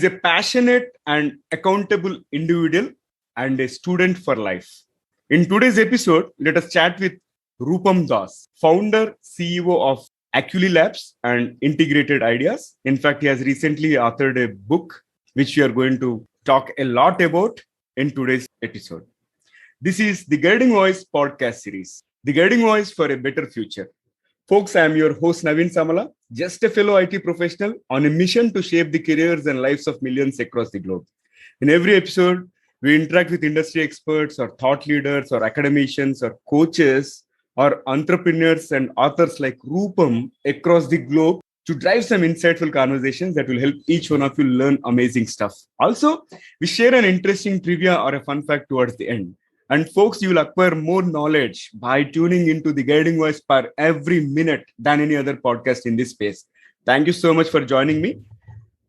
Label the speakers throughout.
Speaker 1: is a passionate and accountable individual and a student for life. In today's episode, let us chat with Rupam Das, founder, CEO of Aculi Labs and Integrated Ideas. In fact, he has recently authored a book, which we are going to talk a lot about in today's episode. This is the Guiding Voice podcast series, the Guiding Voice for a Better Future. Folks, I am your host, Naveen Samala, just a fellow IT professional on a mission to shape the careers and lives of millions across the globe. In every episode, we interact with industry experts or thought leaders or academicians or coaches or entrepreneurs and authors like Rupam across the globe to drive some insightful conversations that will help each one of you learn amazing stuff. Also, we share an interesting trivia or a fun fact towards the end. And folks, you will acquire more knowledge by tuning into the Guiding Voice per every minute than any other podcast in this space. Thank you so much for joining me.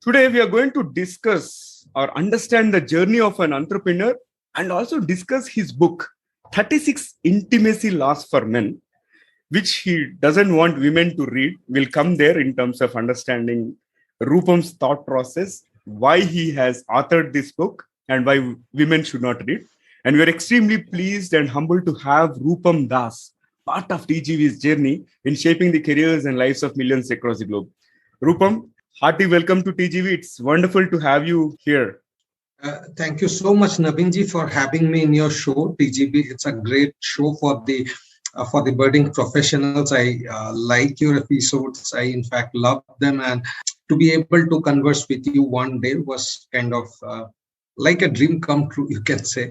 Speaker 1: Today, we are going to discuss or understand the journey of an entrepreneur and also discuss his book, 36 Intimacy Laws for Men, which he doesn't want women to read. We'll come there in terms of understanding Rupam's thought process, why he has authored this book, and why women should not read. And we are extremely pleased and humbled to have Rupam Das, part of TGV's journey in shaping the careers and lives of millions across the globe. Rupam, hearty welcome to TGV. It's wonderful to have you here.
Speaker 2: Thank you so much, Naveenji, for having me in your show, TGV. It's a great show for the budding professionals. I like your episodes. I, in fact, love them. And to be able to converse with you one day was kind of like a dream come true, you can say.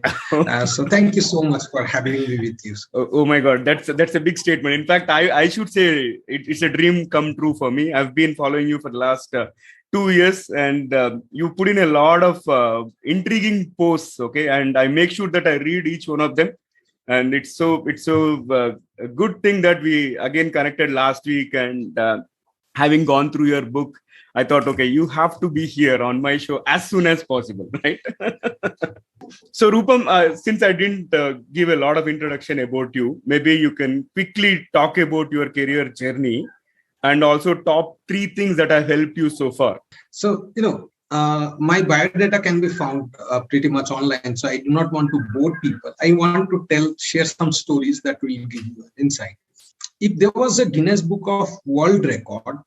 Speaker 2: So thank you so much for having me with you.
Speaker 1: Oh my God, that's a big statement. In fact, I should say it's a dream come true for me. I've been following you for the last 2 years, and you put in a lot of intriguing posts. Okay, and I make sure that I read each one of them. And it's so a good thing that we again connected last week, and having gone through your book, I thought, okay, you have to be here on my show as soon as possible, right? So Rupam, since I didn't give a lot of introduction about you, maybe you can quickly talk about your career journey and also top 3 things that have helped you so far.
Speaker 2: So, my biodata can be found pretty much online. So I do not want to bore people. I want to share some stories that will give you an insight. If there was a Guinness Book of World Record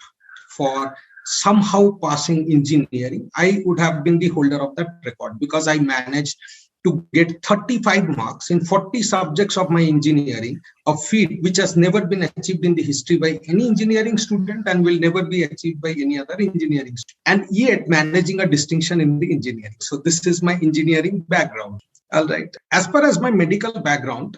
Speaker 2: for somehow passing engineering, I would have been the holder of that record, because I managed to get 35 marks in 40 subjects of my engineering, a feat which has never been achieved in the history by any engineering student and will never be achieved by any other engineering student. And yet managing a distinction in the engineering. So this is my engineering background. All right. As far as my medical background,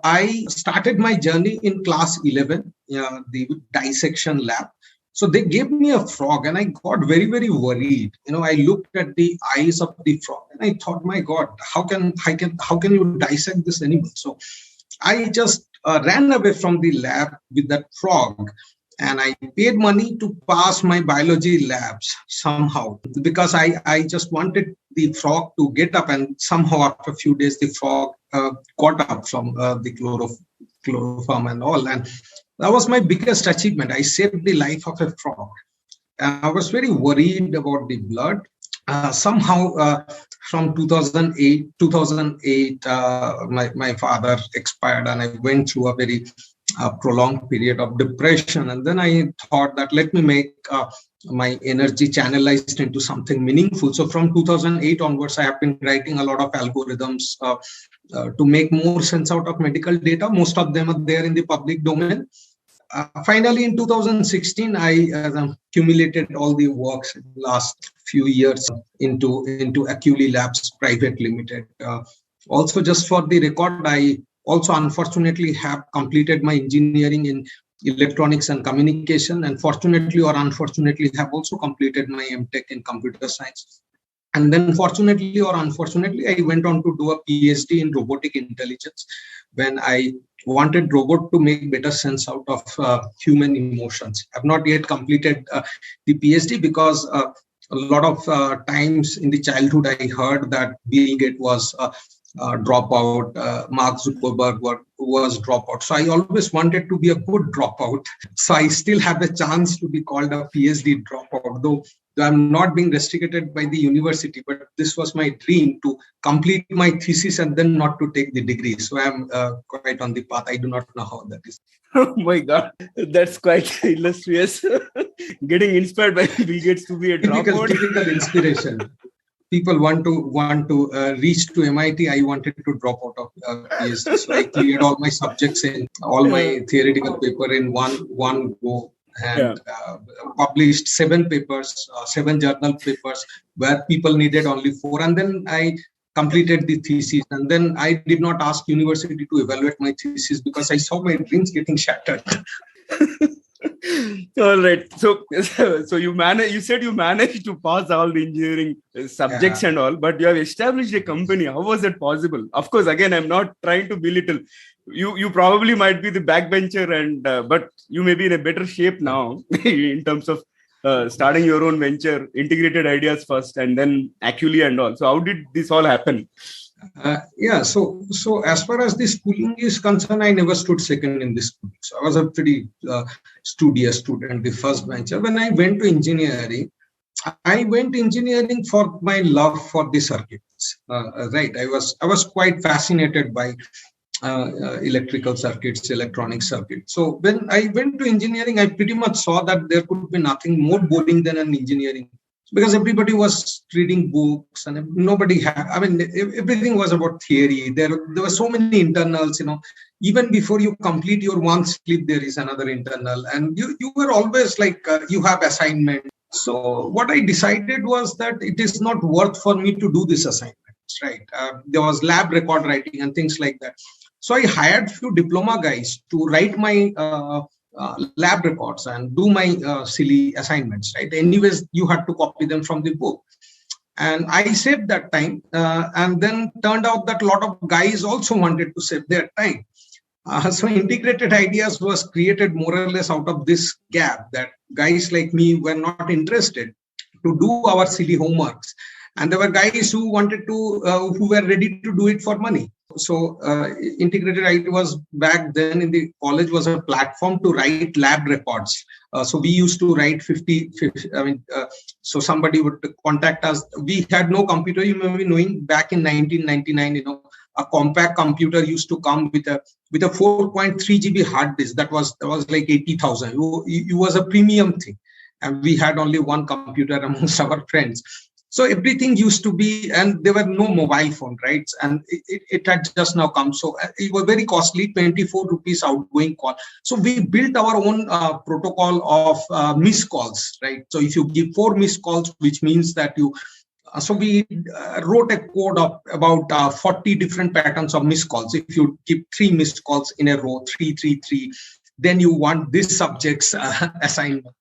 Speaker 2: I started my journey in class 11, the dissection lab. So they gave me a frog and I got very, very worried. I looked at the eyes of the frog and I thought, my God, how can you dissect this animal? So I just ran away from the lab with that frog, and I paid money to pass my biology labs somehow, because I just wanted the frog to get up, and somehow after a few days, the frog got up from the chloroform and all. And that was my biggest achievement. I saved the life of a frog. I was very worried about the blood. Somehow, from 2008, my father expired, and I went through a very prolonged period of depression. And then I thought that let me make my energy channelized into something meaningful. So from 2008 onwards, I have been writing a lot of algorithms to make more sense out of medical data. Most of them are there in the public domain. Finally, in 2016, I accumulated all the works in the last few years into Aculi Labs Private Limited. Also, just for the record, I also unfortunately have completed my engineering in electronics and communication, and fortunately or unfortunately have also completed my MTech in computer science. And then fortunately or unfortunately, I went on to do a PhD in robotic intelligence when I wanted robot to make better sense out of human emotions. I've not yet completed the PhD because a lot of times in the childhood, I heard that Bill Gates was dropout, Mark Zuckerberg was dropout. So I always wanted to be a good dropout. So I still have a chance to be called a PhD dropout, though I'm not being restricted by the university, but this was my dream to complete my thesis and then not to take the degree. So I'm quite on the path. I do not know how that is.
Speaker 1: Oh my God, that's quite illustrious. Getting inspired by Bill Gates to be a dropout.
Speaker 2: Typical inspiration. People want to reach to MIT. I wanted to drop out of PhD, so I cleared all my subjects in all my theoretical paper in one go, and published 7 papers, 7 journal papers where people needed only 4, and then I completed the thesis. And then I did not ask university to evaluate my thesis because I saw my dreams getting shattered.
Speaker 1: All right. So you said you managed to pass all the engineering subjects and all, but you have established a company. How was that possible? Of course, again, I'm not trying to belittle. You probably might be the backbencher, and but you may be in a better shape now in terms of starting your own venture, integrated ideas first, and then Aculi and all. So how did this all happen?
Speaker 2: So as far as the schooling is concerned, I never stood second in this school. So I was a pretty studious student, the first bencher. When I went to engineering, for my love for the circuits. Right, I was quite fascinated by electrical circuits, electronic circuits. So when I went to engineering, I pretty much saw that there could be nothing more boring than an engineering, because everybody was reading books and nobody had, everything was about theory. There were so many internals, even before you complete your one sleep, there is another internal, and you were always like, you have assignment. So what I decided was that it is not worth for me to do this assignments, right? There was lab record writing and things like that. So I hired few diploma guys to write my lab records and do my silly assignments, right? Anyways, you had to copy them from the book. And I saved that time. And then turned out that a lot of guys also wanted to save their time. So integrated ideas was created more or less out of this gap, that guys like me were not interested to do our silly homeworks. And there were guys who wanted to, who were ready to do it for money. So integrated idea was back then in the college was a platform to write lab records. So we used to write 50 so somebody would contact us. We had no computer. You may be knowing back in 1999, a compact computer used to come with a 4.3 GB hard disk. That was like 80,000. It was a premium thing. And we had only one computer amongst our friends. So everything used to be, and there were no mobile phone, right? And it had just now come. So it was very costly, 24 rupees outgoing call. So we built our own protocol of missed calls, right? So if you give 4 missed calls, which means that you, so we wrote a code of about 40 different patterns of missed calls. If you give 3 missed calls in a row, 3, 3, 3, then you want this subject's assignment.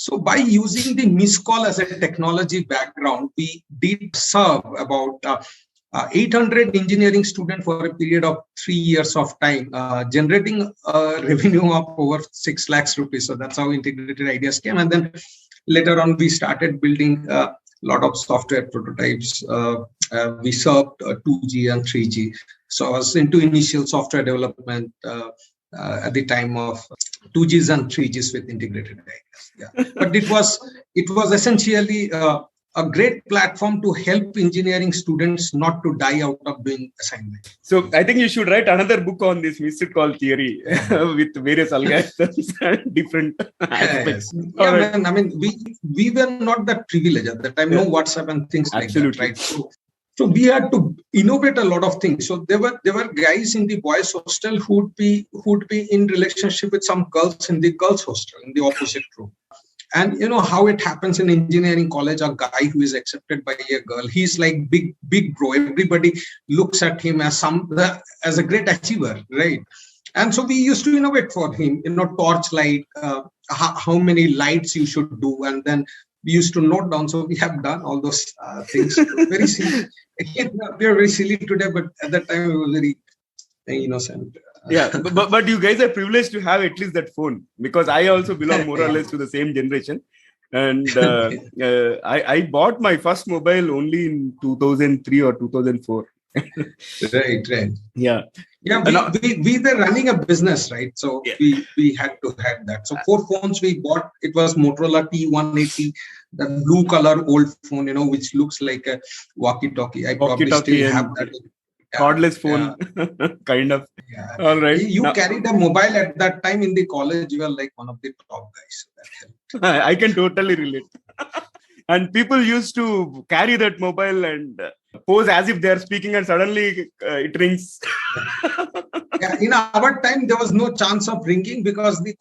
Speaker 2: So by using the missed call as a technology background, we did serve about 800 engineering students for a period of 3 years of time, generating a revenue of over 6 lakhs rupees. So that's how integrated ideas came. And then later on, we started building a lot of software prototypes. We served 2G and 3G. So I was into initial software development at the time of 2Gs and 3Gs with integrated ideas. Yeah, but it was essentially a great platform to help engineering students not to die out of doing assignments.
Speaker 1: So I think you should write another book on this missed call theory with various algorithms and different aspects.
Speaker 2: Yeah, man, we were not that privileged at that time. No WhatsApp and things like that, right? So we had to innovate a lot of things. So there were guys in the boys' hostel who would be in relationship with some girls in the girls' hostel in the opposite room. And you know how it happens in engineering college, a guy who is accepted by a girl, he's like big bro. Everybody looks at him as a great achiever, right? And so we used to innovate for him, torchlight, how many lights you should do, and then we used to note down. So we have done all those things. Very silly. We are very silly today, but at that time we were very innocent.
Speaker 1: Yeah, but you guys are privileged to have at least that phone, because I also belong more or less to the same generation. And I bought my first mobile only in 2003 or 2004.
Speaker 2: Right.
Speaker 1: Yeah.
Speaker 2: Yeah, we were running a business, right? So
Speaker 1: Yeah.
Speaker 2: we had to have that. So 4 phones we bought. It was Motorola T180, the blue color old phone, which looks like a walkie-talkie. I probably
Speaker 1: Walkie-talkie
Speaker 2: still have
Speaker 1: and
Speaker 2: that. Yeah,
Speaker 1: cordless
Speaker 2: yeah,
Speaker 1: phone, kind of.
Speaker 2: yeah.
Speaker 1: All right.
Speaker 2: You carried a mobile at that time in the college. You were like one of the top guys. So that helped.
Speaker 1: I can totally relate. And people used to carry that mobile and pose as if they are speaking, and suddenly it rings.
Speaker 2: Yeah, in our time, there was no chance of ringing because the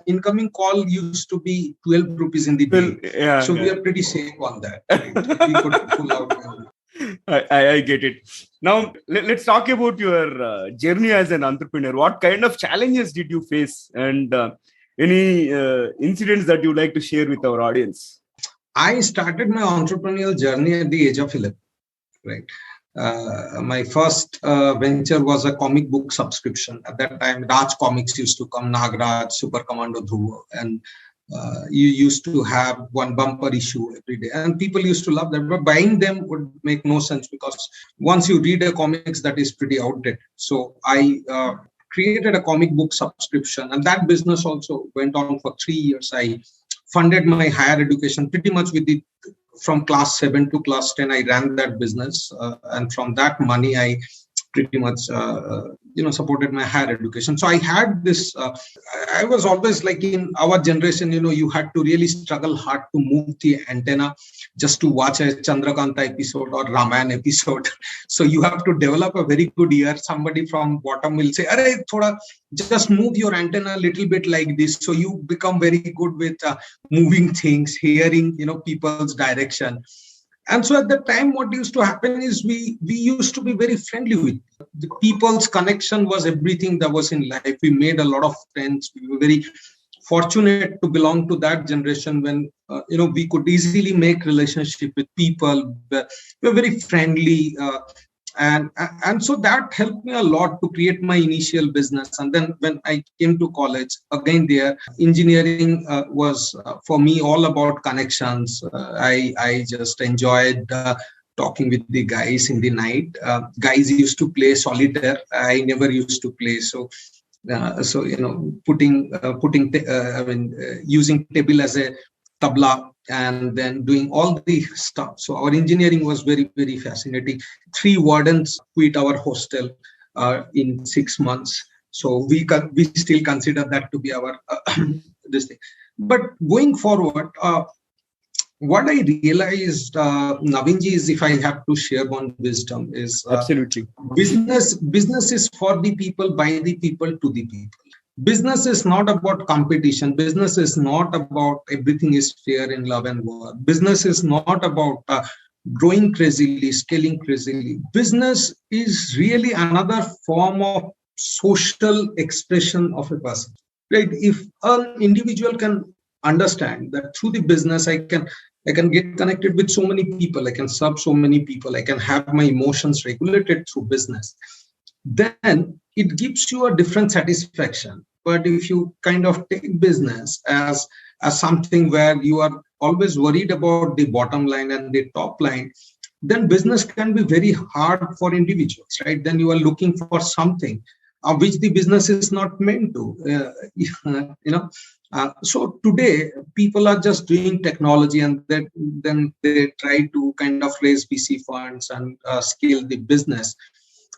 Speaker 2: incoming call used to be 12 rupees in the
Speaker 1: Well,
Speaker 2: day.
Speaker 1: yeah,
Speaker 2: So we
Speaker 1: yeah.
Speaker 2: are pretty safe on that. Right? We could pull out.
Speaker 1: I get it. Now, let's talk about your journey as an entrepreneur. What kind of challenges did you face, and any incidents that you like to share with our audience?
Speaker 2: I started my entrepreneurial journey at the age of 11. Right. My first venture was a comic book subscription. At that time, Raj Comics used to come, Nagraj, Super Commando Dhruva, and you used to have one bumper issue every day. And people used to love them, but buying them would make no sense because once you read a comics, that is pretty outdated. So I created a comic book subscription, and that business also went on for 3 years. I funded my higher education pretty much with the from class 7 to class 10. I ran that business, and from that money I pretty much supported my higher education. So I had this I was always like, in our generation, you had to really struggle hard to move the antenna just to watch a Chandrakanta episode or Ramayana episode. So you have to develop a very good ear. Somebody from bottom will say, "Arey, thoda, just move your antenna a little bit like this." So you become very good with moving things, hearing people's direction. And so at the time, what used to happen is we used to be very friendly with the people's connection was everything that was in life. We made a lot of friends. We were very fortunate to belong to that generation when we could easily make relationship with people. We were very friendly. And so that helped me a lot to create my initial business. And then when I came to college, again there, engineering was for me all about connections. I just enjoyed talking with the guys in the night. Guys used to play solitaire. I never used to play. So using table as a tabla and then doing all the stuff. So our engineering was very, very fascinating. 3 wardens quit our hostel in 6 months. So we still consider that to be our this thing. But going forward, what I realized, Navinji, is if I have to share one wisdom is
Speaker 1: absolutely
Speaker 2: business is for the people, by the people, to the people. Business is not about competition. Business is not about everything is fair in love and war. Business is not about growing crazily, scaling crazily. Business is really another form of social expression of a person. Right? If an individual can understand that through the business, I can get connected with so many people. I can serve so many people. I can have my emotions regulated through business. Then it gives you a different satisfaction. But if you kind of take business as something where you are always worried about the bottom line and the top line, then business can be very hard for individuals, right? Then you are looking for something which the business is not meant to, so today people are just doing technology, and then they try to kind of raise VC funds and scale the business.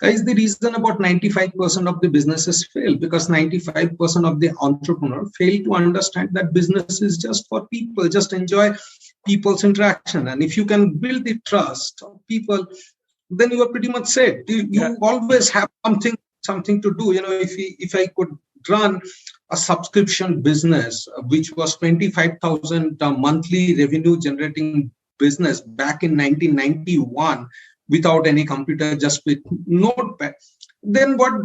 Speaker 2: Is the reason about 95% of the businesses fail, because 95% of the entrepreneur fail to understand that business is just for people, just enjoy people's interaction. And if you can build the trust of people, then you are pretty much set. You always have something to do. If I could run a subscription business, which was 25,000 monthly revenue generating business back in 1991, without any computer, just with notepad, then what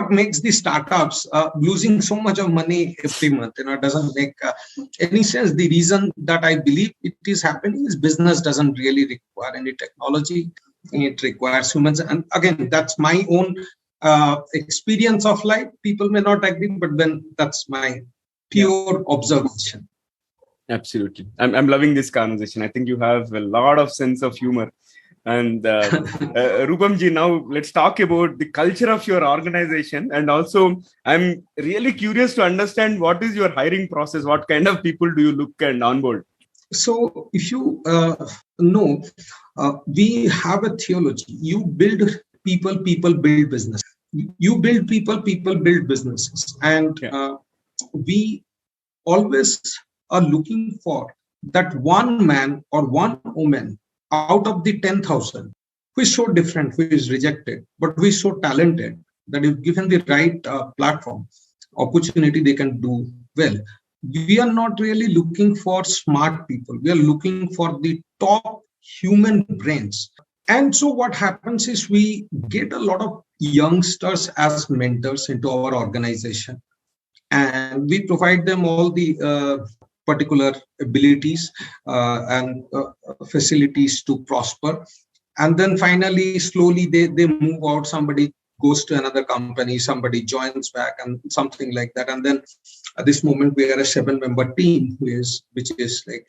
Speaker 2: makes the startups losing so much of money every month? It doesn't make any sense. The reason that I believe it is happening is business doesn't really require any technology. It requires humans. And again, that's my own experience of life. People may not agree, but then that's my pure observation.
Speaker 1: Absolutely. I'm loving this conversation. I think you have a lot of sense of humor. And Rupamji, now let's talk about the culture of your organization. And also, I'm really curious to understand what is your hiring process? What kind of people do you look and onboard?
Speaker 2: So if you know, we have a theology. You build people, people build business. You build people, people build businesses. And we always are looking for that one man or one woman out of the 10,000 who is so different, who is rejected, but who is so talented that if given the right platform, opportunity, they can do well. We are not really looking for smart people. We are looking for the top human brains. And so what happens is we get a lot of youngsters as mentors into our organization. And we provide them all the particular abilities and facilities to prosper. And then finally, slowly, they move out. Somebody goes to another company, somebody joins back, and something like that. And then at this moment, we are a 7-member team, which is like,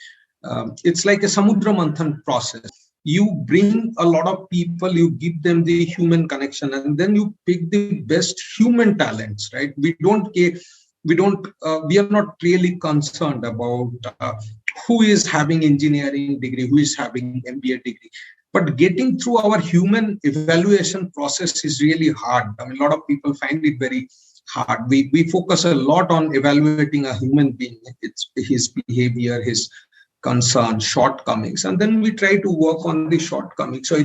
Speaker 2: it's like a Samudra Manthan process. You bring a lot of people, you give them the human connection, and then you pick the best human talents, right? We are not really concerned about who is having engineering degree, who is having MBA degree. But getting through our human evaluation process is really hard. I mean, a lot of people find it very hard. We focus a lot on evaluating a human being, his behavior, his concerns, shortcomings, and then we try to work on the shortcomings. So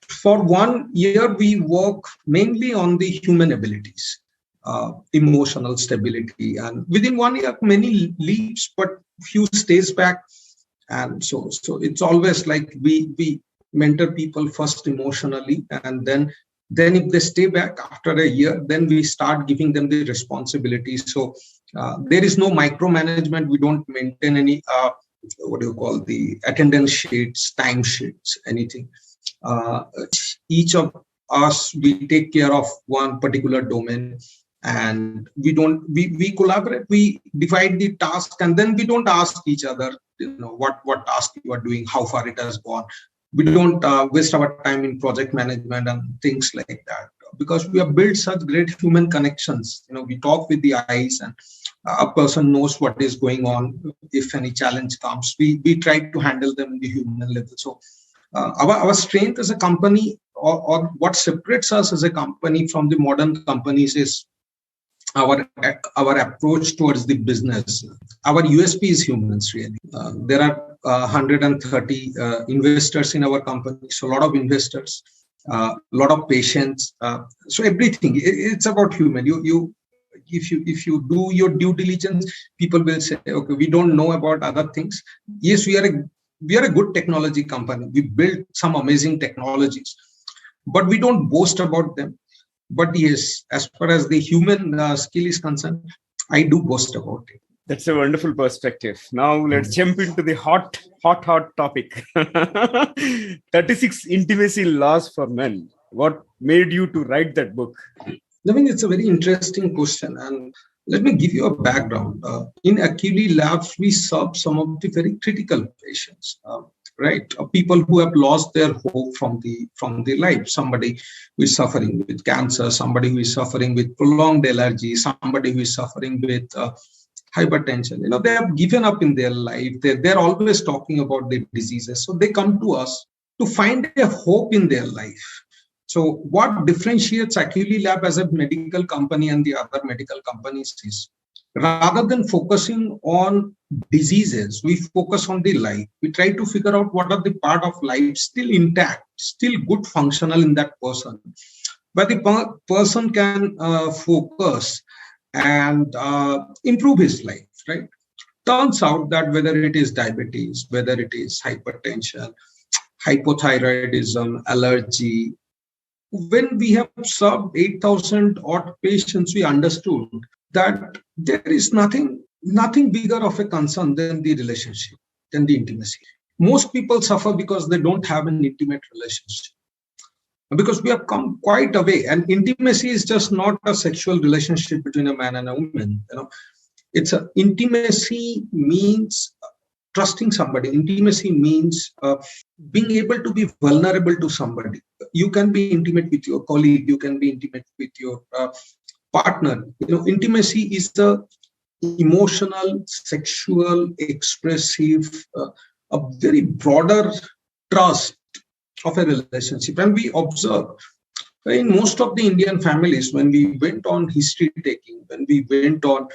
Speaker 2: for 1 year, we work mainly on the human abilities, emotional stability, and within 1 year, many leaps, but few stays back. And so it's always like we mentor people first emotionally, and then if they stay back after a year, then we start giving them the responsibilities. So there is no micromanagement. We don't maintain any the attendance sheets, time sheets, anything. Each of us, we take care of one particular domain, and we collaborate. We divide the task, and then we don't ask each other, what task you are doing, how far it has gone. We don't waste our time in project management and things like that, because we have built such great human connections. We talk with the eyes, and a person knows what is going on. If any challenge comes, we try to handle them in the human level. So our strength as a company, or what separates us as a company from the modern companies, is our approach towards the business. Our USP is humans, really. There are 130 investors in our company, so a lot of investors, a lot of patients. So everything, it's about human. If you do your due diligence, people will say, okay, we don't know about other things. Yes, we are a good technology company. We build some amazing technologies, but we don't boast about them. But yes, as far as the human skill is concerned, I do boast about it.
Speaker 1: That's a wonderful perspective. Now let's jump into the hot topic. 36 intimacy laws for men. What made you to write that book?
Speaker 2: I mean, it's a very interesting question. And let me give you a background. In Aculi Labs, we serve some of the very critical patients. Right, people who have lost their hope from the life. Somebody who is suffering with cancer, somebody who is suffering with prolonged allergy, somebody who is suffering with hypertension. They have given up in their life. They're always talking about their diseases. So they come to us to find a hope in their life. So what differentiates Aculi Lab as a medical company and the other medical companies is, rather than focusing on diseases, we focus on the life. We try to figure out what are the part of life still intact, still good, functional in that person, but the person can focus and improve his life, right? Turns out that whether it is diabetes, whether it is hypertension, hypothyroidism, allergy, when we have served 8,000 odd patients, we understood that there is nothing bigger of a concern than the relationship, than the intimacy. Most people suffer because they don't have an intimate relationship, because we have come quite away. And intimacy is just not a sexual relationship between a man and a woman. Intimacy means trusting somebody. Intimacy means being able to be vulnerable to somebody. You can be intimate with your colleague, you can be intimate with your partner. Intimacy is the emotional, sexual, expressive, a very broader trust of a relationship. And we observe in most of the Indian families, when we went on history taking, when we went on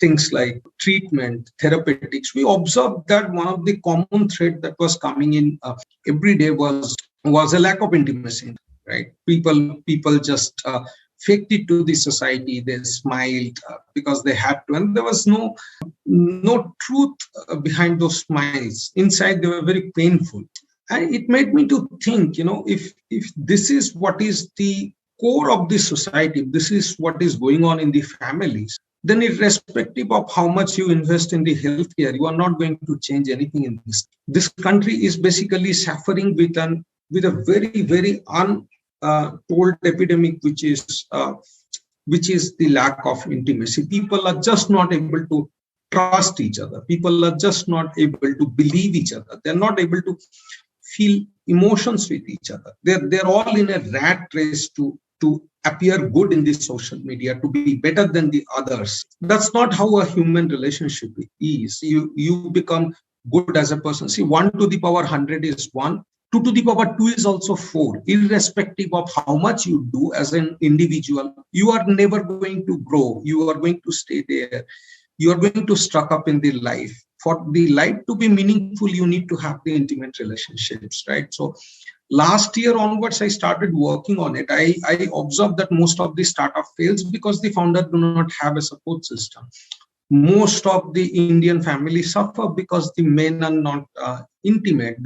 Speaker 2: things like treatment, therapeutics, we observed that one of the common thread that was coming in every day was a lack of intimacy. Right? People just faked it to the society. They smiled because they had to, and there was no truth behind those smiles. Inside, they were very painful. And it made me to think, if this is what is the core of the society, this is what is going on in the families, then irrespective of how much you invest in the healthcare, you are not going to change anything in this. This country is basically suffering with a very, very untold epidemic, which is the lack of intimacy. People are just not able to trust each other. People are just not able to believe each other. They're not able to feel emotions with each other. They're all in a rat race to appear good in the social media, to be better than the others. That's not how a human relationship is. You become good as a person. See, 1 to the power 100 is 1. 2 to the power 2 is also 4. Irrespective of how much you do as an individual, you are never going to grow. You are going to stay there. You are going to stuck up in the life. For the life to be meaningful, you need to have the intimate relationships, right? So last year onwards, I started working on it. I observed that most of the startup fails because the founder do not have a support system. Most of the Indian families suffer because the men are not intimate.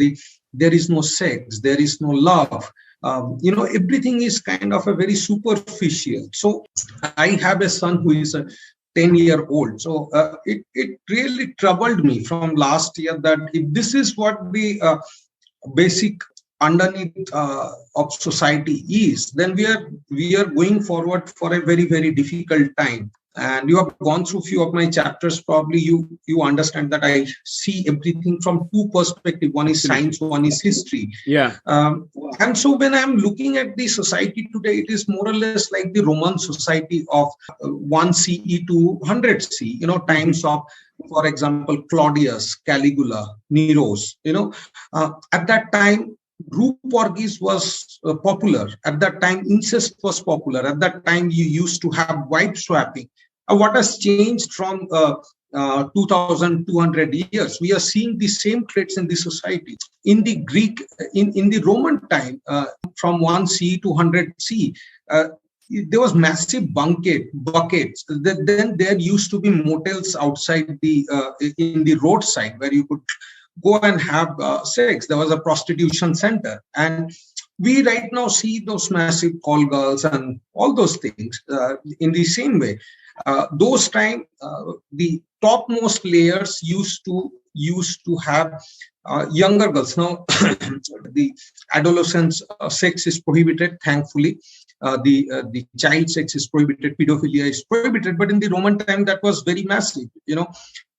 Speaker 2: There is no sex, there is no love. Everything is kind of a very superficial. So I have a son who is a 10-year-old. So it really troubled me from last year that if this is what the basic underneath of society is, then we are going forward for a very, very difficult time. And you have gone through few of my chapters. Probably you understand that I see everything from two perspectives. One is science, one is history.
Speaker 1: Yeah.
Speaker 2: And so when I'm looking at the society today, it is more or less like the Roman society of 1 CE to 100 CE. Times of, for example, Claudius, Caligula, Nero's. At that time, group orgies was popular. At that time, incest was popular. At that time, you used to have wife swapping. What has changed from 2,200 years? We are seeing the same traits in the society. In the Greek, in the Roman time, from 1 CE to 100 CE, there was massive buckets. Then there used to be motels outside in the roadside where you could go and have sex. There was a prostitution center. And we right now see those massive call girls and all those things in the same way. Those time, the topmost layers used to have younger girls. Now, the adolescents' sex is prohibited, thankfully. The child sex is prohibited, pedophilia is prohibited. But in the Roman time, that was very massive.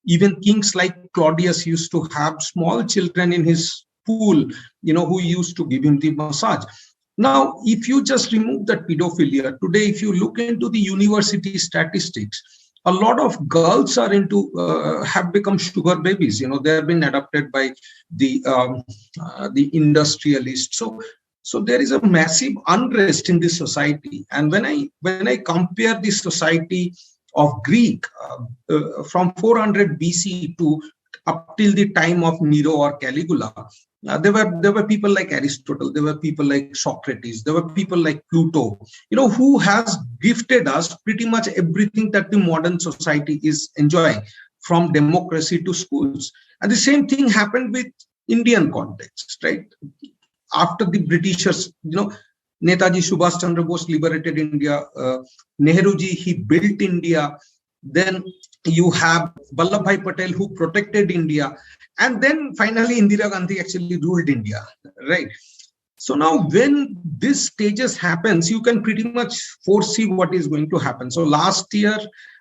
Speaker 2: Even kings like Claudius used to have small children in his pool, who used to give him the massage. Now, if you just remove that pedophilia, today, if you look into the university statistics, a lot of girls are have become sugar babies. They have been adopted by the industrialists. So there is a massive unrest in this society. And when I compare the society of Greek from 400 BC to up till the time of Nero or Caligula, there were people like Aristotle, there were people like Socrates, there were people like Pluto, who has gifted us pretty much everything that the modern society is enjoying, from democracy to schools. And the same thing happened with Indian context, right? After the Britishers, Netaji Subhash Chandra Bose liberated India, Nehruji, he built India. Then you have Vallabhbhai Patel, who protected India. And then finally, Indira Gandhi actually ruled India, right? So now when this stages happens, you can pretty much foresee what is going to happen. So last year,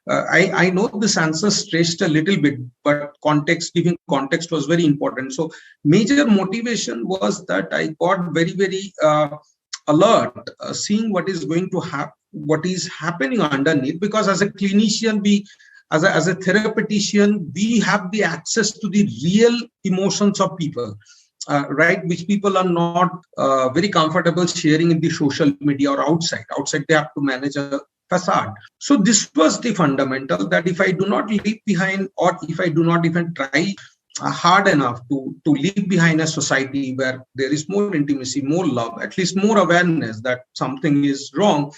Speaker 2: I know this answer stretched a little bit, but giving context was very important. So major motivation was that I got very, very alert, seeing what is going to happen, what is happening underneath, because as a clinician, as a therapeutician, we have the access to the real emotions of people. Right, which people are not very comfortable sharing in the social media or outside. Outside, they have to manage a facade. So this was the fundamental, that if I do not leave behind, or if I do not even try hard enough to leave behind a society where there is more intimacy, more love, at least more awareness that something is wrong,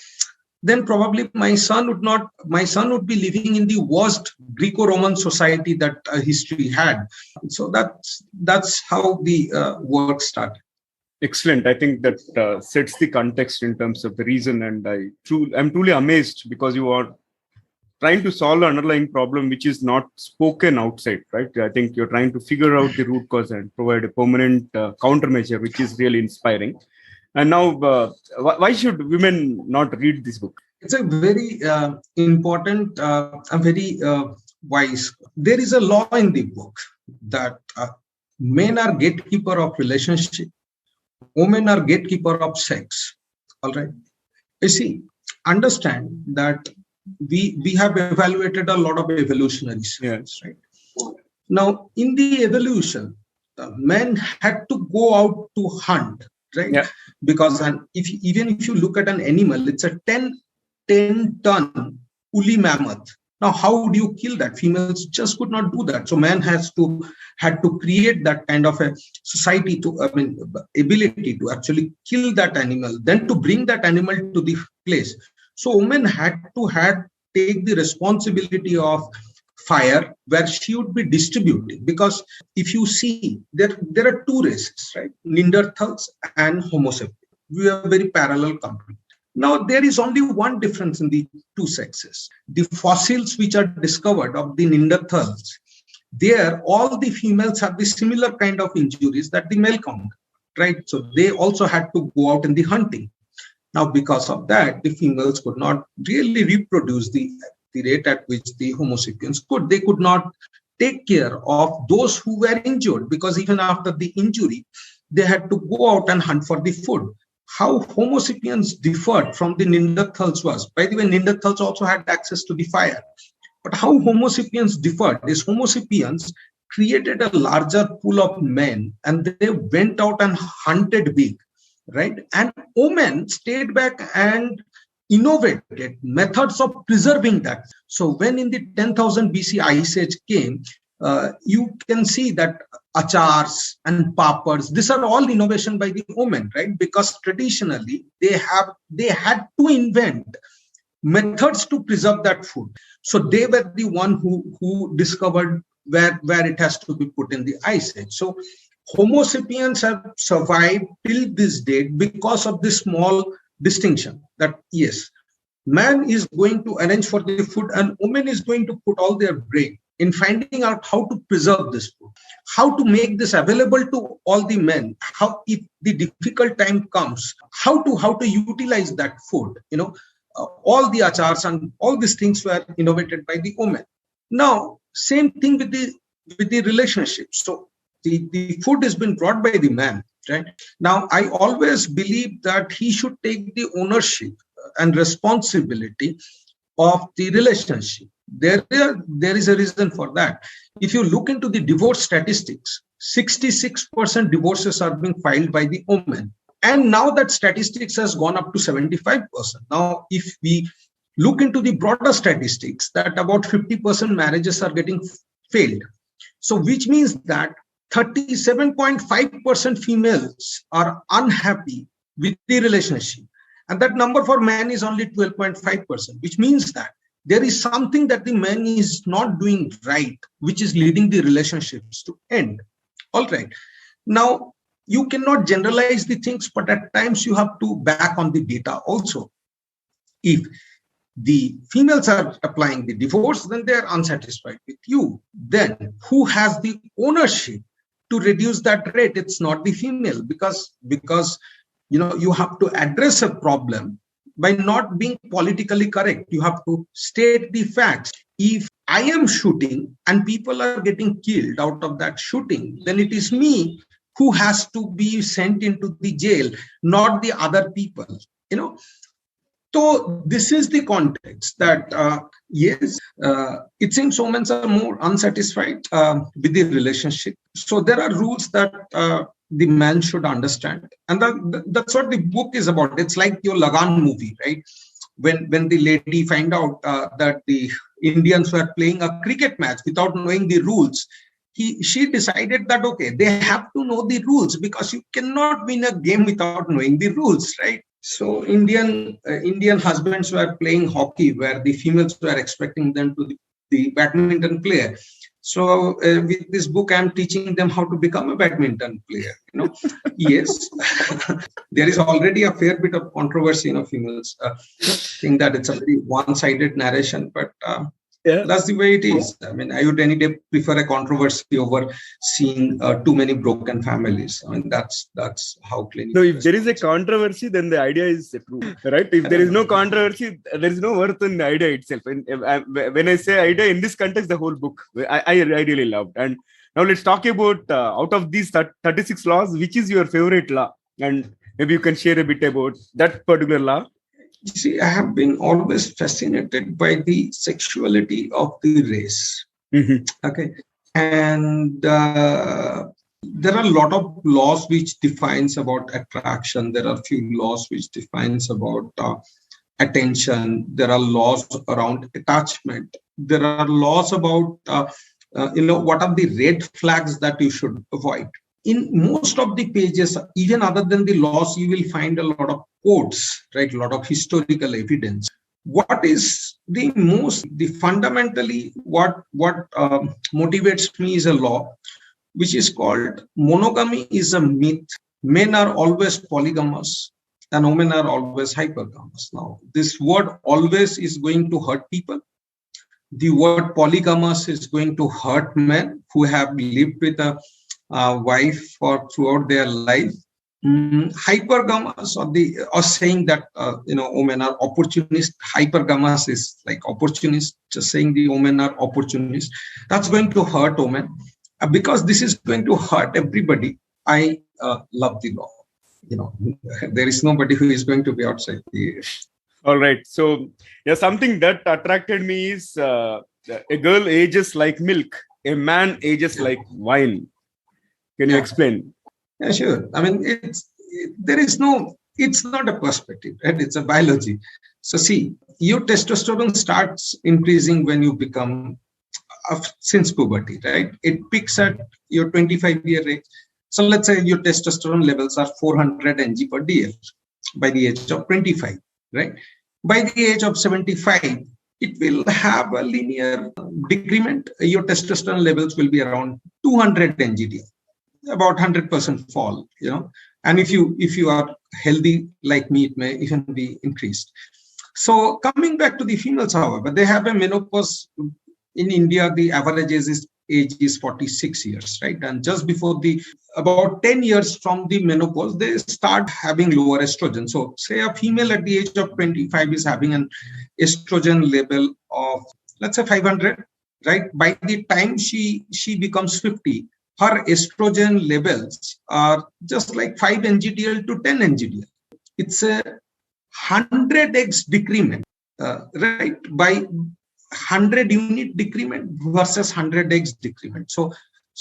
Speaker 2: then probably my son would be living in the worst Greco-Roman society that history had. So that's how the work started.
Speaker 1: Excellent. I think that sets the context in terms of the reason, and I'm truly amazed, because you are trying to solve an underlying problem which is not spoken outside, right? I think you're trying to figure out the root cause and provide a permanent countermeasure, which is really inspiring. And now, why should women not read this book?
Speaker 2: It's a very important and very wise. There is a law in the book that men are gatekeeper of relationship, women are gatekeeper of sex. All right. You see, understand that we have evaluated a lot of evolutionary science, right? Now, in the evolution, men had to go out to hunt, right? Yeah. Because even if you look at an animal, it's a 10-ton woolly mammoth. Now, how do you kill that? Females just could not do that. So man had to create that kind of a society ability to actually kill that animal, then to bring that animal to the place. So women had to take the responsibility of fire, where she would be distributing. Because if you see, there are two races, right? Neanderthals and Homo sapiens. We are very parallel company. Now, there is only one difference in the two sexes. The fossils which are discovered of the Neanderthals, there all the females have the similar kind of injuries that the male conquered, right? So they also had to go out in the hunting. Now, because of that, the females could not really reproduce the rate at which the Homo sapiens could. They could not take care of those who were injured, because even after the injury, they had to go out and hunt for the food. How Homo sapiens differed from the Neanderthals was, by the way, Neanderthals also had access to the fire. But how Homo sapiens differed is Homo sapiens created a larger pool of men, and they went out and hunted big, right? And women stayed back and innovated methods of preserving that. So when in the 10,000 BC Ice Age came, you can see that achars and papads, these are all innovation by the women, right? Because traditionally they had to invent methods to preserve that food. So they were the one who discovered where it has to be put in the Ice Age. So Homo sapiens have survived till this date because of this small distinction that yes, man is going to arrange for the food and woman is going to put all their brain in finding out how to preserve this food, how to make this available to all the men, how if the difficult time comes, how to utilize that food. All the achars and all these things were innovated by the woman. Now, same thing with the relationship. So the food has been brought by the man, right? Now, I always believe that he should take the ownership and responsibility of the relationship. There is a reason for that. If you look into the divorce statistics, 66% divorces are being filed by the women. And now that statistics has gone up to 75%. Now, if we look into the broader statistics, that about 50% marriages are getting failed. So which means that 37.5% females are unhappy with the relationship. And that number for men is only 12.5%, which means that there is something that the man is not doing right, which is leading the relationships to end. All right. Now, you cannot generalize the things, but at times you have to back on the data also. If the females are applying the divorce, then they are unsatisfied with you. Then who has the ownership to reduce that rate? It's not the female, because you have to address a problem by not being politically correct. You have to state the facts. If I am shooting and people are getting killed out of that shooting, then it is me who has to be sent into the jail, not the other people. So this is the context that, yes, it seems humans are more unsatisfied with the relationship. So there are rules that the man should understand. And that's what the book is about. It's like your Lagan movie, right? When the lady find out that the Indians were playing a cricket match without knowing the rules, she decided that, okay, they have to know the rules because you cannot win a game without knowing the rules, right? So Indian husbands were playing hockey where the females were expecting them to the badminton player. So with this book, I'm teaching them how to become a badminton player. Yes, there is already a fair bit of controversy. Females think that it's a very one-sided narration, but that's the way it is. I mean, I would any day prefer a controversy over seeing too many broken families. I mean, that's how clinical.
Speaker 1: So if there is a controversy, then the idea is true, right? If there is no controversy, there is no worth in the idea itself. And when I say idea in this context, the whole book I really loved. And now let's talk about out of these 36 laws, which is your favorite law? And maybe you can share a bit about that particular law.
Speaker 2: You see, I have been always fascinated by the sexuality of the race.
Speaker 1: Mm-hmm.
Speaker 2: Okay. And there are a lot of laws which defines about attraction. There are a few laws which defines about attention. There are laws around attachment. There are laws about, what are the red flags that you should avoid. In most of the pages, even other than the laws, you will find a lot of quotes, right? A lot of historical evidence. What is the fundamentally what motivates me is a law, which is called monogamy is a myth. Men are always polygamous and women are always hypergamous. Now, this word always is going to hurt people. The word polygamous is going to hurt men who have lived with a wife for throughout their life. Hypergamous or saying that women are opportunist. Hypergamous is like opportunist, just saying the women are opportunist. That's going to hurt women because this is going to hurt everybody. I love the law. There is nobody who is going to be outside the.
Speaker 1: All right. So something that attracted me is a girl ages like milk, a man ages like wine. Can you explain?
Speaker 2: Yeah, sure. I mean, it's not a perspective, right? It's a biology. So see, your testosterone starts increasing when you become, since puberty, right? It peaks at your 25-year age. So let's say your testosterone levels are 400 ng per dl by the age of 25, right? By the age of 75, it will have a linear decrement. Your testosterone levels will be around 200 ng/dl. About 100% fall, and if you are healthy like me, it may even be increased. So coming back to the females, however, they have a menopause. In India, the average age is 46 years, right? And just before about 10 years from the menopause, they start having lower estrogen. So say a female at the age of 25 is having an estrogen level of, let's say 500, right? By the time she becomes 50, her estrogen levels are just like 5 ng/dl to 10 ng/dl. It's a 100x decrement, right? By 100 unit decrement versus 100x decrement. So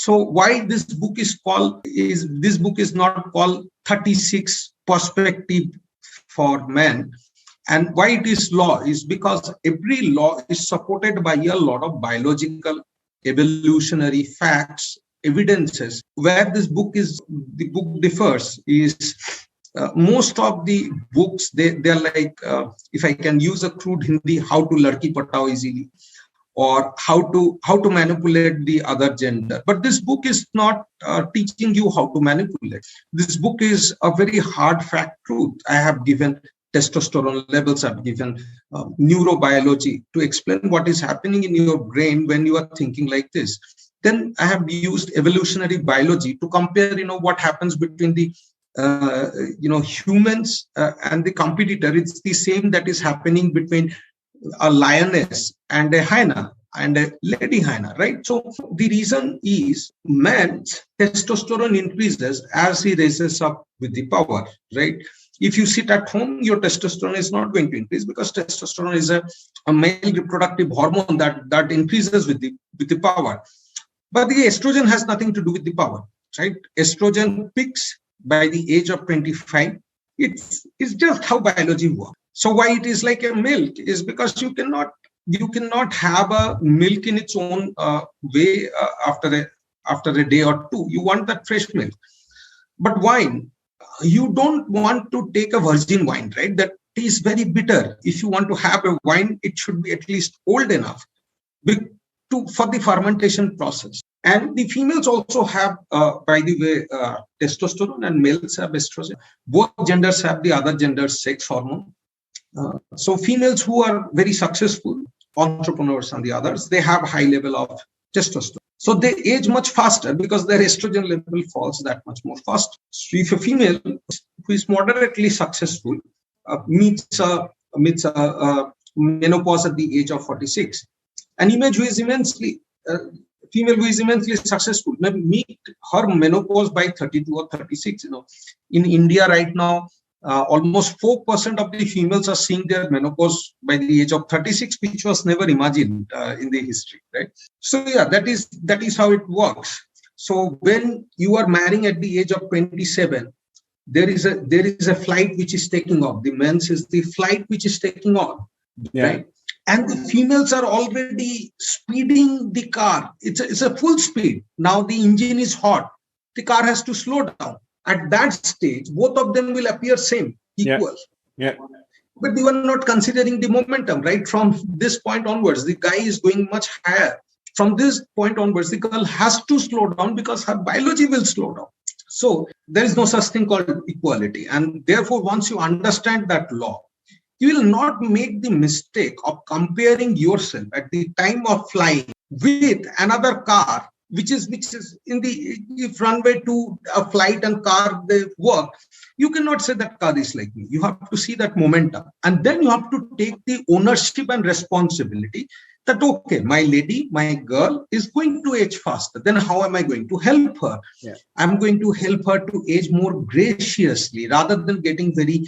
Speaker 2: why this book is not called 36 perspective for men, and why it is law is because every law is supported by a lot of biological, evolutionary facts, evidences. Where the book differs is most of the books they're like, if I can use a crude Hindi, how to larki patao easily, or how to manipulate the other gender. But this book is not teaching you how to manipulate. This book is a very hard fact truth. I have given testosterone levels, I've given neurobiology to explain what is happening in your brain when you are thinking like this. Then I have used evolutionary biology to compare, what happens between the humans and the competitor. It's the same that is happening between a lioness and a hyena and a lady hyena, right? So the reason is man's testosterone increases as he raises up with the power, right? If you sit at home, your testosterone is not going to increase because testosterone is a male reproductive hormone that increases with the power. But the estrogen has nothing to do with the power, right? Estrogen peaks by the age of 25. It's just how biology works. So why it is like a milk is because you cannot have a milk in its own way after a day or two. You want that fresh milk. But wine, you don't want to take a virgin wine, right? That is very bitter. If you want to have a wine, it should be at least old enough for the fermentation process. And the females also have, by the way, testosterone, and males have estrogen. Both genders have the other gender's sex hormone. So females who are very successful entrepreneurs and the others, they have high level of testosterone. So they age much faster because their estrogen level falls that much more fast. So if a female who is moderately successful meets menopause at the age of 46, an female who is immensely successful may meet her menopause by 32 or 36. In India right now, almost 4% of the females are seeing their menopause by the age of 36, which was never imagined in the history, right? So yeah, that is how it works. So when you are marrying at the age of 27, there is a flight which is taking off. The men's is the flight which is taking off, right? And the females are already speeding the car. It's a full speed. Now the engine is hot. The car has to slow down. At that stage, both of them will appear equal.
Speaker 1: Yeah.
Speaker 2: But we were not considering the momentum, right? From this point onwards, the guy is going much higher. From this point onwards, the girl has to slow down because her biology will slow down. So there is no such thing called equality. And therefore, once you understand that law, you will not make the mistake of comparing yourself at the time of flying with another car, which is in the runway to a flight and car, they work. You cannot say that car is like me. You have to see that momentum. And then you have to take the ownership and responsibility that, okay, my lady, my girl is going to age faster. Then how am I going to help her?
Speaker 1: Yeah.
Speaker 2: I'm going to help her to age more graciously rather than getting very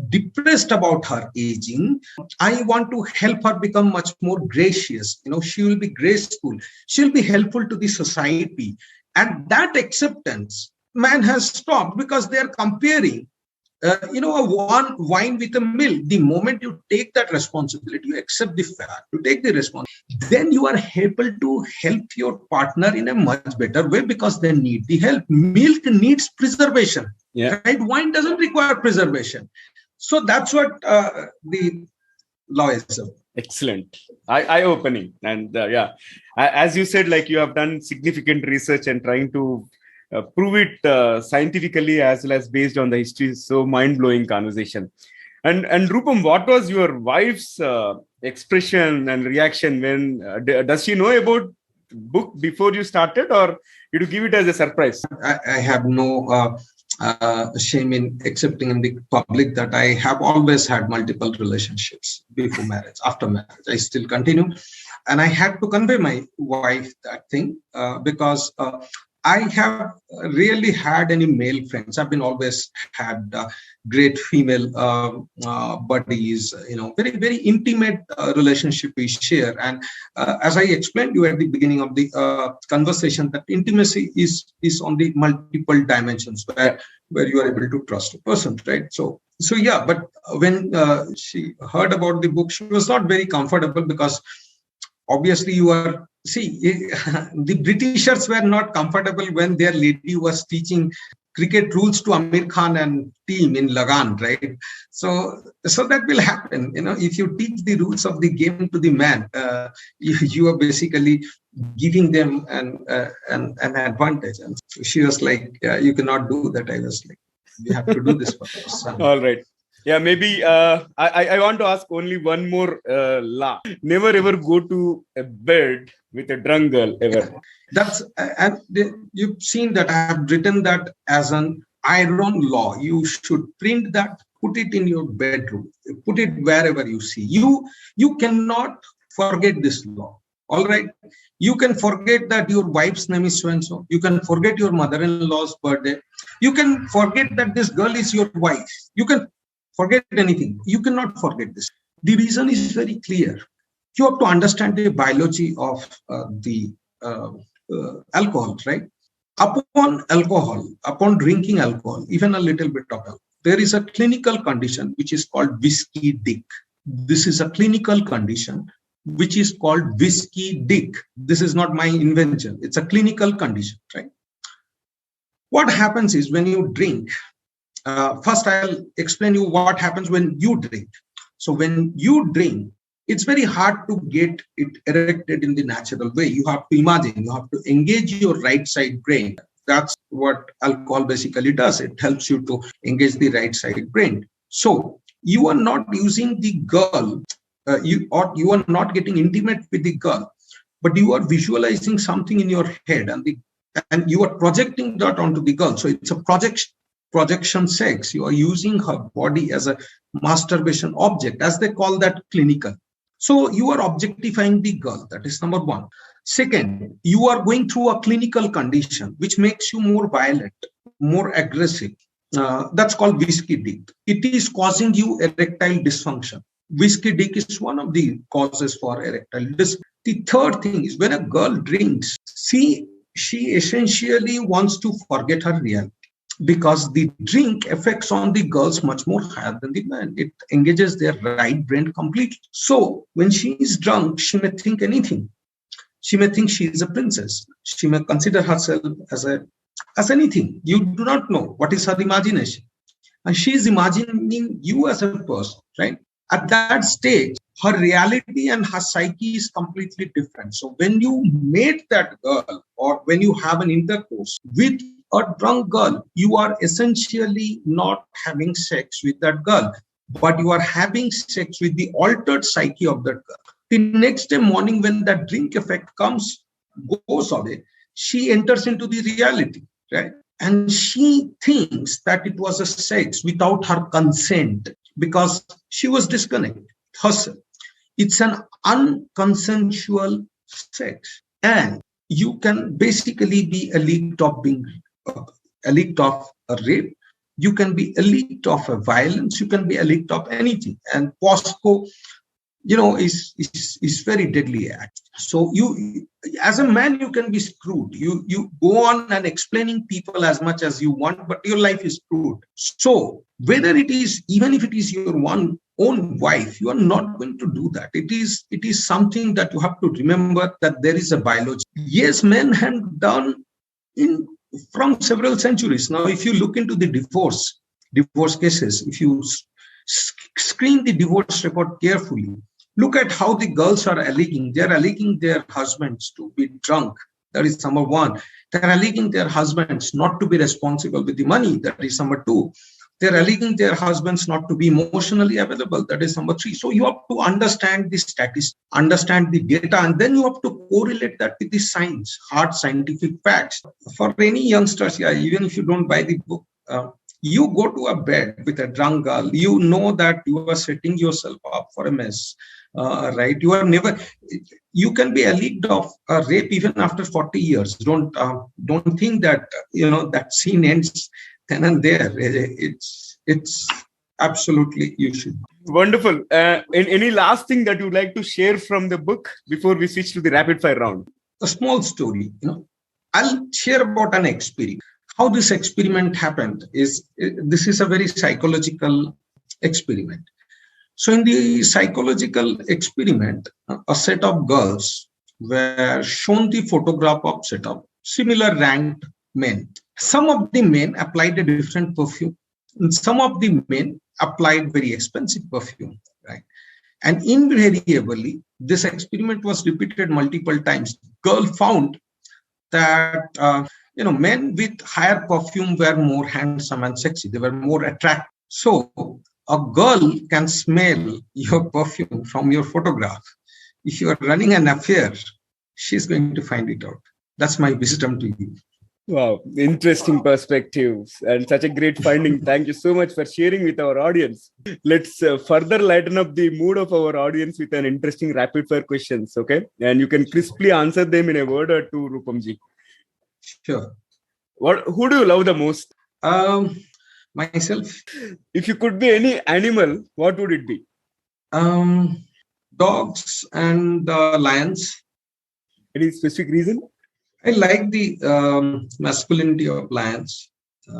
Speaker 2: depressed about her aging. I want to help her become much more gracious. She will be graceful. She'll be helpful to the society. And that acceptance, man has stopped because they're comparing, a one wine with a milk. The moment you take that responsibility, you accept the fact, you take the responsibility, then you are able to help your partner in a much better way because they need the help. Milk needs preservation.
Speaker 1: Yeah.
Speaker 2: Right? Wine doesn't require preservation. So that's what the law is.
Speaker 1: Excellent. Eye-opening. And as you said, like you have done significant research and trying to prove it scientifically as well as based on the history. So mind-blowing conversation. And Rupam, what was your wife's expression and reaction when does she know about book before you started, or did you give it as a surprise?
Speaker 2: I have no shame in accepting in the public that I have always had multiple relationships before marriage. After marriage, I still continue. And I had to convey my wife that thing because I have rarely had any male friends. I've been always had great female buddies, very, very intimate relationship we share. And as I explained to you at the beginning of the conversation, that intimacy is on the multiple dimensions where you are able to trust a person, right? So yeah, but when she heard about the book, she was not very comfortable because obviously the Britishers were not comfortable when their lady was teaching cricket rules to Amir Khan and team in Lagan, right? So that will happen. If you teach the rules of the game to the man, you are basically giving them an advantage. And so she was like, you cannot do that. I was like, we have to do this for us.
Speaker 1: All right. Yeah, maybe I want to ask only one more law. Never ever go to a bed with a drunk girl ever.
Speaker 2: That's and you've seen that I have written that as an iron law. You should print that, put it in your bedroom, put it wherever you see. You cannot forget this law. All right. You can forget that your wife's name is so and so. You can forget your mother-in-law's birthday. You can forget that this girl is your wife. You can forget anything. You cannot forget this. The reason is very clear. You have to understand the biology of the alcohol, right? Upon drinking alcohol, even a little bit of alcohol, there is a clinical condition which is called whiskey dick. This is a clinical condition which is called whiskey dick. This is not my invention. It's a clinical condition, right? What happens is when you drink, first I'll explain you what happens when you drink. So when you drink, it's very hard to get it erected in the natural way. You have to imagine, you have to engage your right side brain. That's what alcohol basically does. It helps you to engage the right side brain. So you are not using the girl, you are not getting intimate with the girl, but you are visualizing something in your head and you are projecting that onto the girl. So it's a projection sex. You are using her body as a masturbation object, as they call that clinical. So you are objectifying the girl. That is number one. Second, you are going through a clinical condition which makes you more violent, more aggressive. That's called whiskey dick. It is causing you erectile dysfunction. Whiskey dick is one of the causes for erectile dysfunction. The third thing is when a girl drinks, she essentially wants to forget her reality, because the drink affects on the girls much more higher than the man. It engages their right brain completely. So when she is drunk, she may think anything. She may think she is a princess. She may consider herself as anything. You do not know what is her imagination. And she is imagining you as a person, right? At that stage, her reality and her psyche is completely different. So when you meet that girl or when you have an intercourse with a drunk girl, you are essentially not having sex with that girl, but you are having sex with the altered psyche of that girl. The next day morning, when that drink effect goes away, she enters into the reality, right? And she thinks that it was a sex without her consent because she was disconnected herself. It's an unconsensual sex. And you can basically be elite of being elite of a rape. You can be elite of a violence. You can be elite of anything. And POSCO, is very deadly act. So you, as a man, you can be screwed. You go on and explaining people as much as you want, but your life is screwed. So whether it is, even if it is your own wife, you are not going to do that. It is something that you have to remember, that there is a biology. Yes, men have done from several centuries. Now, if you look into the divorce cases, if you screen the divorce report carefully, look at how the girls are alleging. They're alleging their husbands to be drunk. That is number one. They're alleging their husbands not to be responsible with the money. That is number two. They're alleging their husbands not to be emotionally available. That is number three. So you have to understand the statistics, understand the data, and then you have to correlate that with the science, hard scientific facts. For any youngsters, even if you don't buy the book, you go to a bed with a drunk girl, you know that you are setting yourself up for a mess, right? You can be alleged of rape even after 40 years. Don't think that, that scene ends then and there. It's absolutely, you should.
Speaker 1: Wonderful. Any last thing that you'd like to share from the book before we switch to the rapid fire round?
Speaker 2: A small story, I'll share about an experiment. How this experiment happened is, this is a very psychological experiment. So in the psychological experiment, a set of girls were shown the photograph of set of similar ranked men. Some of the men applied a different perfume, and some of the men applied very expensive perfume, right? And invariably, this experiment was repeated multiple times. Girl found that men with higher perfume were more handsome and sexy. They were more attractive. So a girl can smell your perfume from your photograph. If you are running an affair, she's going to find it out. That's my wisdom to you.
Speaker 1: Wow, interesting perspectives and such a great finding. Thank you so much for sharing with our audience. Let's further lighten up the mood of our audience with an interesting rapid fire questions, okay? And you can crisply answer them in a word or two, Rupamji.
Speaker 2: Sure.
Speaker 1: Who do you love the most?
Speaker 2: Myself.
Speaker 1: If you could be any animal, what would it be?
Speaker 2: Dogs and lions.
Speaker 1: Any specific reason?
Speaker 2: I like the masculinity of lions.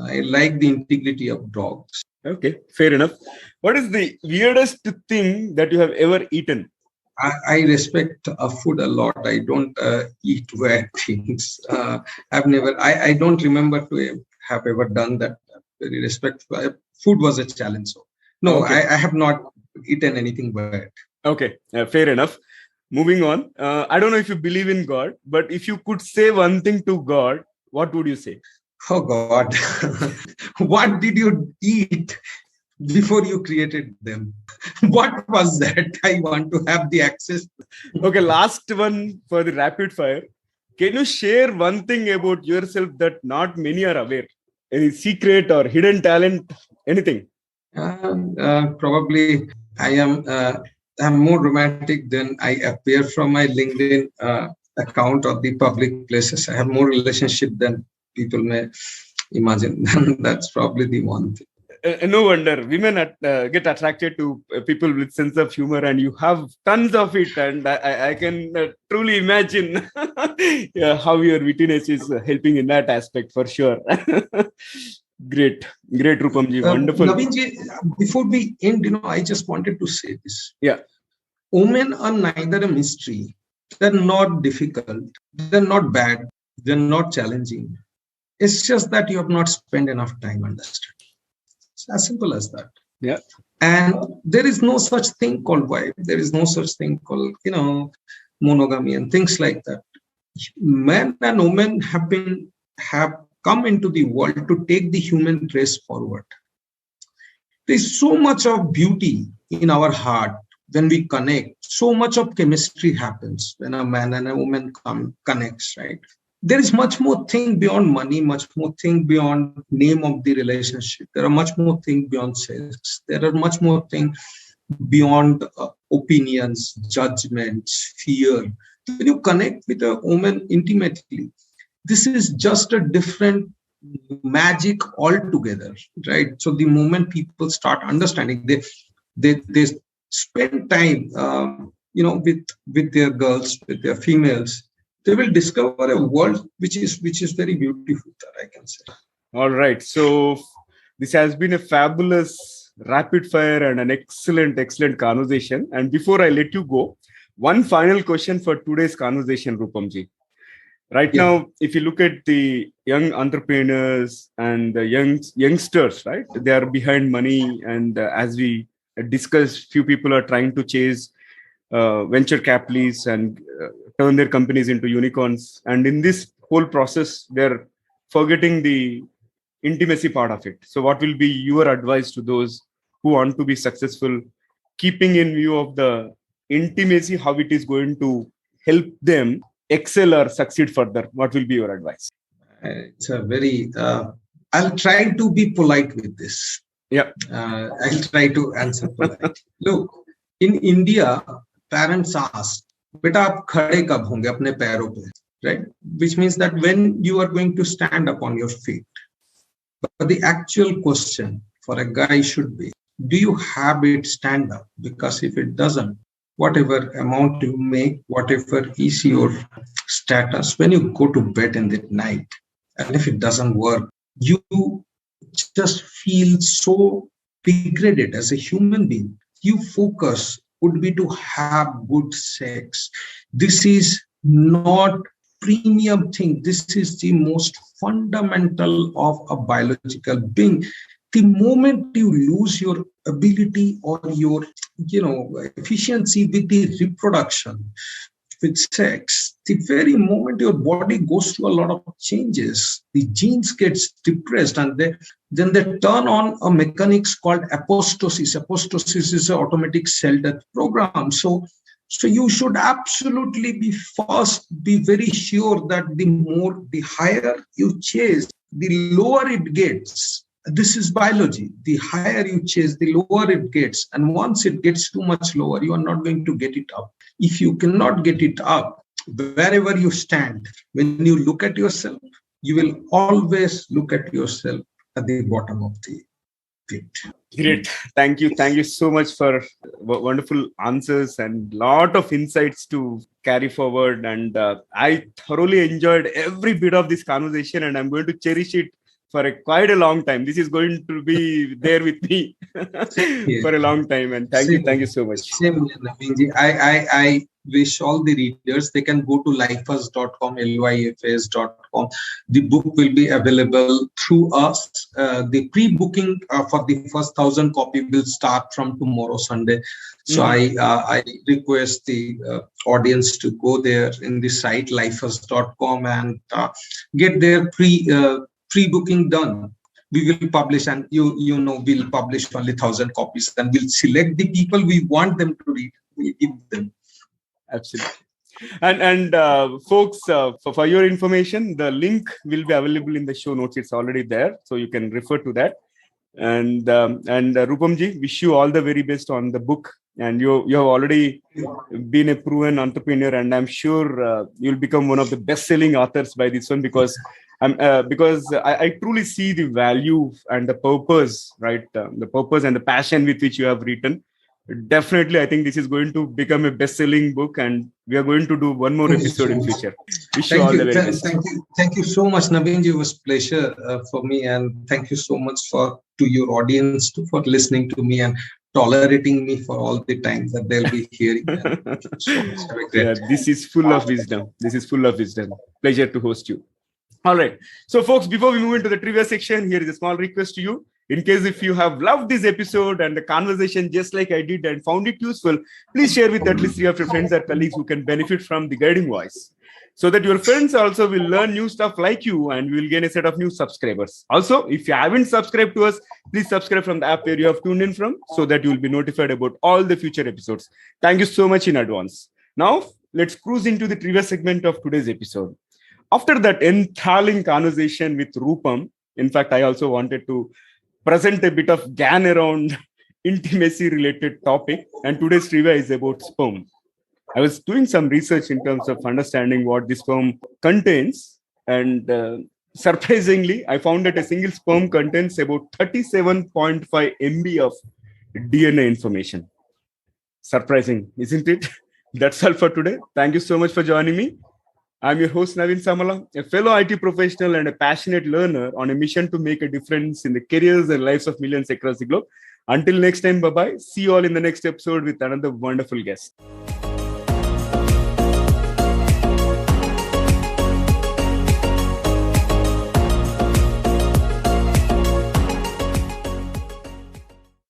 Speaker 2: I like the integrity of dogs.
Speaker 1: Okay, fair enough. What is the weirdest thing that you have ever eaten?
Speaker 2: I respect food a lot. I don't eat weird things. I don't remember to have ever done that. Very respectful. Food was a challenge. So no,
Speaker 1: Okay.
Speaker 2: I have not eaten anything weird.
Speaker 1: Okay, fair enough. Moving on. I don't know if you believe in God, but if you could say one thing to God, what would you say?
Speaker 2: Oh God, what did you eat before you created them? What was that? I want to have the access.
Speaker 1: Okay, last one for the rapid fire. Can you share one thing about yourself that not many are aware? Any secret or hidden talent? Anything?
Speaker 2: Probably I am. I'm more romantic than I appear from my LinkedIn account or the public places. I have more relationship than people may imagine. That's probably the one thing.
Speaker 1: No wonder women get attracted to people with sense of humor, and you have tons of it. And I can truly imagine how your wittiness is helping in that aspect for sure. Great, Rupamji, wonderful.
Speaker 2: Naveenji, before we end, I just wanted to say this.
Speaker 1: Yeah.
Speaker 2: Women are neither a mystery. They're not difficult. They're not bad. They're not challenging. It's just that you have not spent enough time understanding. It's as simple as that.
Speaker 1: Yeah.
Speaker 2: And there is no such thing called wife. There is no such thing called, monogamy and things like that. Men and women have come into the world to take the human race forward. There's so much of beauty in our heart when we connect. So much of chemistry happens when a man and a woman connects, right? There is much more thing beyond money, much more thing beyond name of the relationship. There are much more thing beyond sex. There are much more thing beyond opinions, judgments, fear. When you connect with a woman intimately, this is just a different magic altogether, right? So the moment people start understanding, they spend time, with their girls, with their females, they will discover a world which is very beautiful, that I can say.
Speaker 1: All right. So this has been a fabulous rapid fire and an excellent conversation. And before I let you go, one final question for today's conversation, Rupamji. Right now, if you look at the young entrepreneurs and the youngsters, right, they are behind money. And as we discussed, few people are trying to chase venture capitalists and turn their companies into unicorns. And in this whole process, they're forgetting the intimacy part of it. So what will be your advice to those who want to be successful, keeping in view of the intimacy, how it is going to help them excel or succeed further? What will be your advice?
Speaker 2: It's a very, I'll try to be polite with this.
Speaker 1: Yeah.
Speaker 2: I'll try to answer polite. Look, in India, parents ask, "Beta, aap khade kab honge apne पैरों पे?" Right? Which means that when you are going to stand up on your feet. But the actual question for a guy should be, do you have it stand up? Because if it doesn't, whatever amount you make, whatever is your status, when you go to bed in the night, and if it doesn't work, you just feel so degraded as a human being. Your focus would be to have good sex. This is not premium thing. This is the most fundamental of a biological being. The moment you lose your ability or your, efficiency with the reproduction, with sex, the very moment your body goes through a lot of changes, the genes gets depressed, and then they turn on a mechanics called apoptosis. Apoptosis is an automatic cell death program. So So you should absolutely be very sure that the higher you chase, the lower it gets. This is biology. The higher you chase, the lower it gets. And once it gets too much lower, you are not going to get it up. If you cannot get it up, wherever you stand, when you look at yourself, you will always look at yourself at the bottom of the pit.
Speaker 1: Great. Thank you. Thank you so much for wonderful answers and lot of insights to carry forward. And I thoroughly enjoyed every bit of this conversation, and I'm going to cherish it for quite a long time. This is going to be there with me for a long time. And thank you so much.
Speaker 2: Same, Naveenji. I wish all the readers, they can go to lifers.com, lyfs.com. The book will be available through us. The pre-booking for the first 1,000 copy will start from tomorrow, Sunday. So I request the audience to go there in the site lifers.com and get their pre-booking done. We will publish, and we'll publish only 1,000 copies, and we'll select the people we want them to read. We'll give them.
Speaker 1: Absolutely. And folks, for your information, the link will be available in the show notes. It's already there, so you can refer to that. And Rupamji, wish you all the very best on the book. And you have already been a proven entrepreneur, and I'm sure you'll become one of the best-selling authors by this one, because I truly see the value and the purpose, right? The purpose and the passion with which you have written. Definitely, I think this is going to become a best-selling book, and we are going to do one more episode in future. Wish you all the very best.
Speaker 2: Thank you so much, Naveenji. It was a pleasure for me, and thank you so much to your audience for listening to me and tolerating me for all the time that they'll be hearing.
Speaker 1: This is full of wisdom. Pleasure to host you. All right. So, folks, before we move into the trivia section, here is a small request to you. In case if you have loved this episode and the conversation just like I did and found it useful, please share with at least 3 of your friends or colleagues who can benefit from the guiding voice, so that your friends also will learn new stuff like you and will gain a set of new subscribers. Also, if you haven't subscribed to us, please subscribe from the app where you have tuned in from, so that you will be notified about all the future episodes. Thank you so much in advance. Now, let's cruise into the trivia segment of today's episode. After that enthralling conversation with Rupam, in fact, I also wanted to present a bit of GAN around intimacy related topic, and today's trivia is about sperm. I was doing some research in terms of understanding what this sperm contains, and surprisingly, I found that a single sperm contains about 37.5 MB of DNA information. Surprising, isn't it? That's all for today. Thank you so much for joining me. I'm your host, Naveen Samala, a fellow IT professional and a passionate learner on a mission to make a difference in the careers and lives of millions across the globe. Until next time, bye-bye. See you all in the next episode with another wonderful guest.